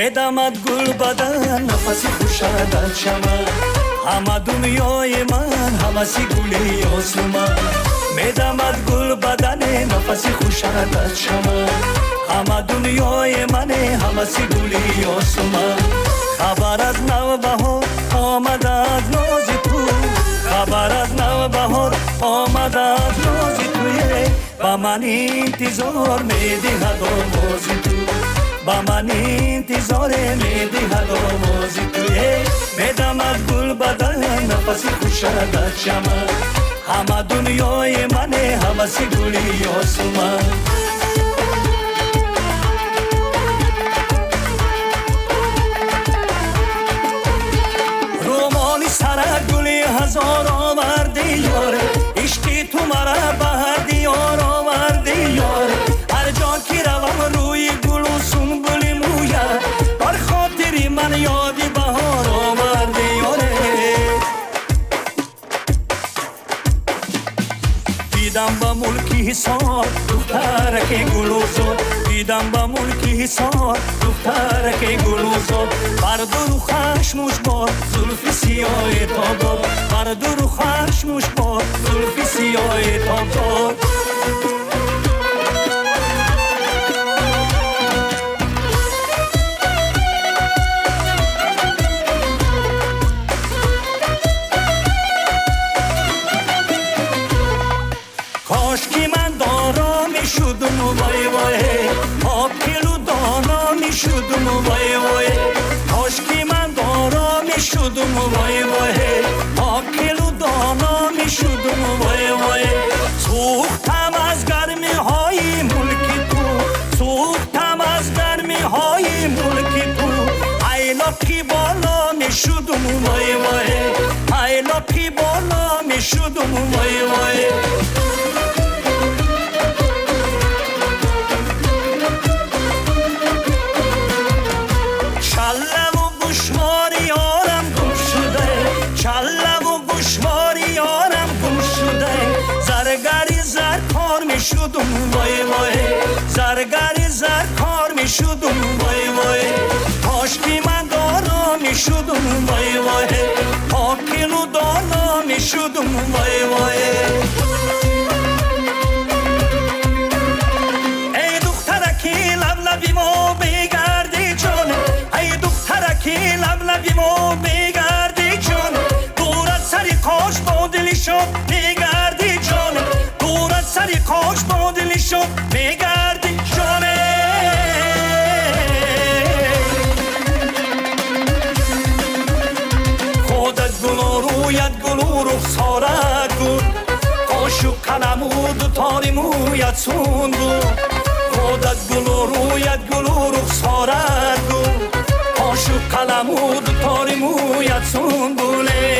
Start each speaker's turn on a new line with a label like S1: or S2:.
S1: медамад гул бадан нафаси хушадат шамад ҳама дунёи ман ҳамаси гули осман медамад гул бадане нафаси хушадат шамад ҳама дунёи мане ҳамаси гули осман хабар аз навбаҳор омадад нози ту хабар аз навбаҳор омадад нози туе ба ман интизор медиҳад овози ту ба ман интизоре медиҳад овози туе медамад гул бадан нафаси хушадат шамад ҳама дунёи мане ҳаваси гули осман румони сарак гули ҳазор оварди ёре ишқи ту мара баҳар диёр оварди ёре ҳар ҷо ки равам рӯи гулу сунбули мӯя бар хотири ман ёди баҳор оварди ёре дидам ба мулки ҳисор духтараки гулузор дидам ба мулки ҳисор духтараки гулузор бар дуру хашмушбор зулфи сиёи тобор бар дуру хашмушбор зулфи сиёи тобор кошки ман доро мешудум вой вой ҳокилу доно мешудум вой вой кошки ман доро мешудум вой вой ҳокилу доно мешудум вой вой сӯхтам аз гармиҳои мулки ту сӯхтам аз гармиҳои мулки ту айлоки боло мешудум вой вой айлоки боло мешудум вой вой чаллаву гӯшвори ёрам гум шуда чаллаву гӯшвори ёрам гум шуда заргари заркор мешудум вой вой заргари заркор мешудум вой вой кошки ман доно мешудум вой вой ҳокилу доно мешудум вой вой эй духтараки лаблабимо бегарди ҷон ای دخترکی لبلبیمو بگردی جان دور از سری کاش با دلی شد بگردی جان دور از سری کاش با دلی شد بگردی جان خودت گلو رویت گلو رخسارت بود کاشو قلمو دوتاری مویت سون بود خودت گلو رویت گلو رخسارت بود کاشو قلمو دوتاری مویت سون بوله